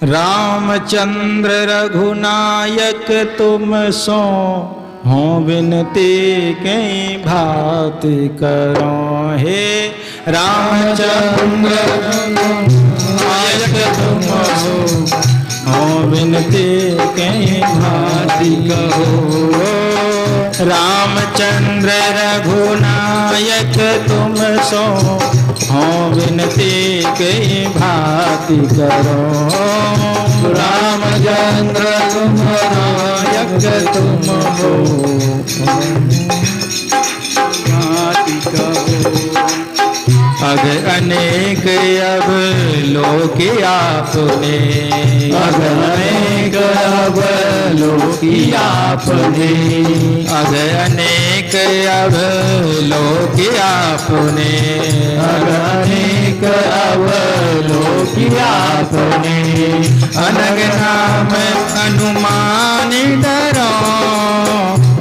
रामचंद्र रघुनायक तुम सो हो विनती कई भांति करो। हे रामचंद्र रघुनायक तुम हो विनती कई भांति कहो। रामचंद्र रघुनायक तुम सो हो विनती कई भांति करो। रामचंद्र रघुनायक तुम हो भांति कहो। अग अनेक अब लोक आपने, अग अनेक अब लोक आपने, अग अनेक अब लोक आपने, अग अनेक अब लोक आपने। अनग नाम अनुमान डरो,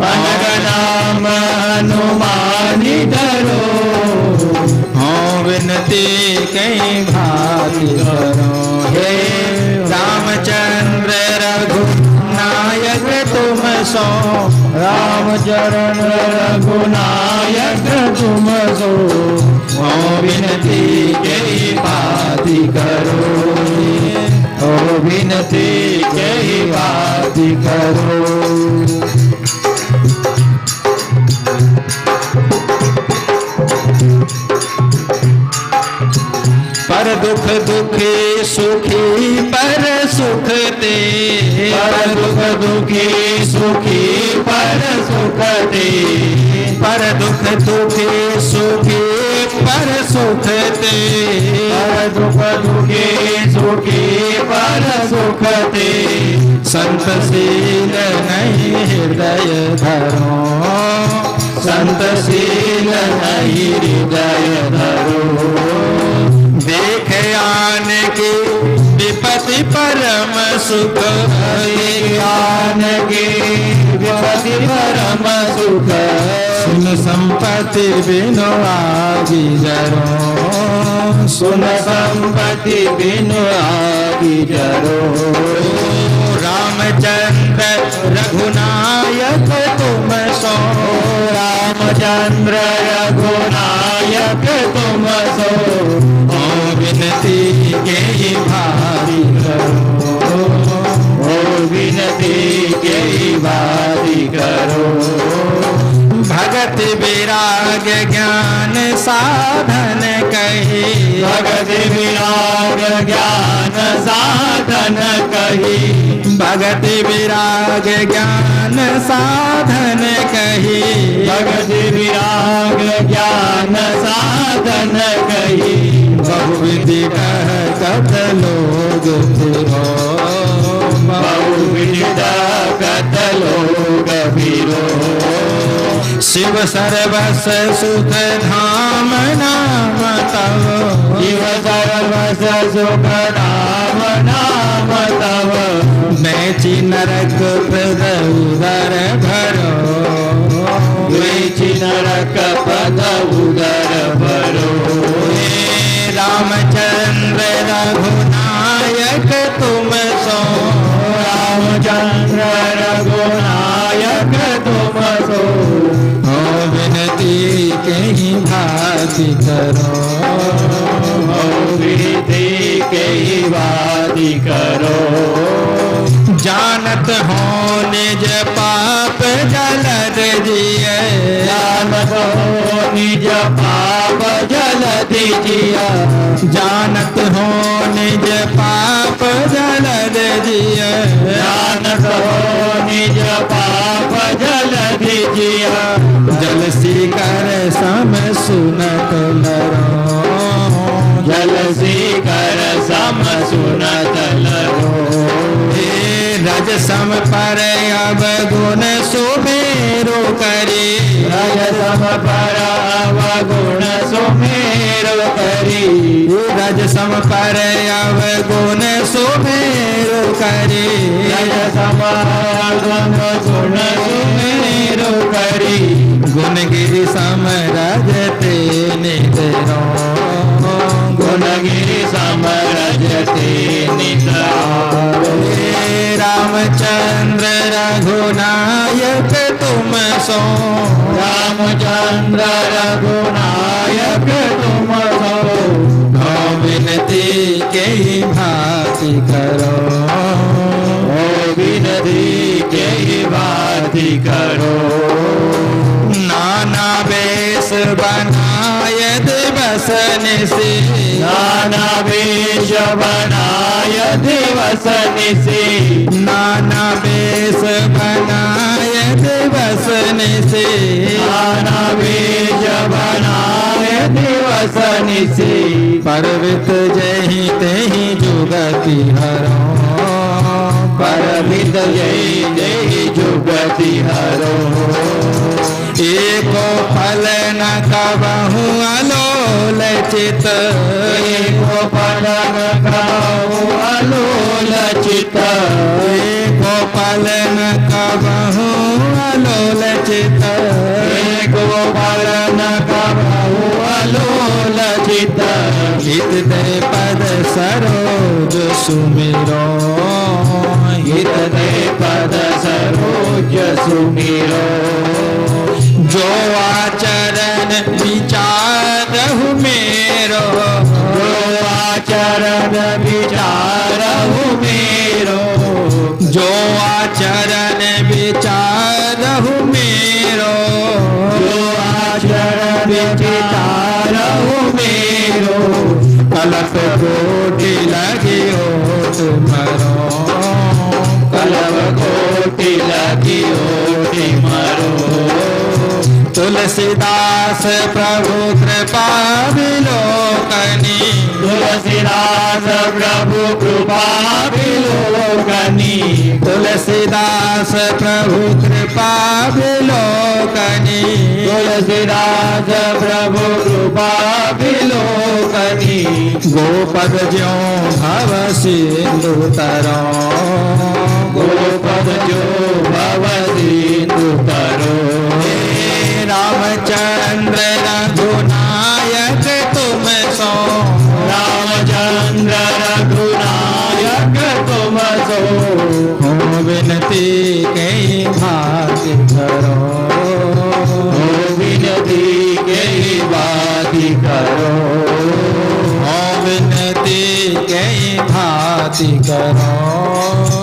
अनग नाम अनुमान डरो। विनती कई भांति करो। हे रामचंद्र रघुनायक तुम सो, रामचरण रघुनायक तुम सो हो विनती कई भांति करो। हो विनती कई भांति करो। पर दुख दुखी सुखी पर सुख ते, पर दुख दुखी सुखी पर सुख ते, पर दुख दुखी सुखी पर सुख ते, पर दुख दुखी सुखी पर सुख ते। संत शील नहीं हृदय धरो, संत शील नहीं हृदय धरो। देख आन की विपत्ति परम सुख, आन की विपत्ति परम सुख। सुन संपत्ति बिनु आगी जरो, सुन संपत्ति बिनु आगी जरो। रामचंद्र रघुनायक तुम सो, रामचंद्र रघुनायक तुम सो विनती कई भांति करो। हो विनती कई भांति करो। भगत विराग ज्ञान साधन कही, भगत विराग ज्ञान साधन कही, भगत विराग ज्ञान साधन कही, भगत विराग ज्ञान साधन कही। बहुविधि कह कत लोग फिरो, बहुविधि कत लोग फिरो। शिव सर्वस सुख धाम नाम तव, शिव सर्वस सुख धाम नाम तव। मैची नरक पद उदर भरो, मैची नरक पद उदर भरो। रामचंद्र रघुनायक तुम सो, रामचंद्र रघुनायक तुम सो हो विनती कई भांति करो। हो विनती कई भांति करो। जानत हो निज पाप जलद जिए, जानत हो निज पाप जलद जिया, जानत हो निज पाप जलद जिया, जानत हो निज पाप जलद जिया। जल सी कर सम सुनत लरो, जल सी कर सम सुनत लरो। रज सम पर अब गुण सुमेरो करी, रज सम पर अब गुण सुमेरो करी। रज सम पर अब गुण सुमेरो करी, रज सम गुण सुमेरो करी। गुण गिरि सम रज ते निधरो, गुण गिरि सम रज ते निधरो। भांति करो, ओ विनती के भांति करो। नाना वेश बनाय दिवस निशि, नाना वेश बनाय दिवस निशि, नाना वेश बनाय दिवस निशि, नाना वेश बनाय दिवस निशि, पर्वत जहि तेहि जुगति हरो, पर्वत जय जय जुगति हरो। एको फल न कबहु अलोल चित, एको फल न कबहु अलोल चित, एको फल न कबहु अलोल चित, एको फल न कबहु अलोल चित। हित दे पद सरोज सुमिरो, हित दे पद सरोज सुमिरो। जो आचरण विचारहु मेरो, जो आचरण विचारहु मेरो, जो आचरण विचारहु मेरो, जो आचरण विचारहु मेरो। कलप कोटि लगियो तुम्हारो, कलप कोटि लगियो तुम्हारो। तुलसीदास प्रभु कृपा विलोकनी, तुलसीदास प्रभु कृपा विलोकनी, तुलसीदास प्रभु कृपा विलोकनी, तुलसीदास प्रभु कृपा विलोकनी। गोपद ज्यों भव सिंधु तरो, गोपद जो भव सिंधु तरो। रामचंद्र रघुनायक तुम सो, रामचंद्र रघुनायक तुम सो। हो विनती के भाग्य करो, हो विनती के भांति करो, हो विनती के भांति करो।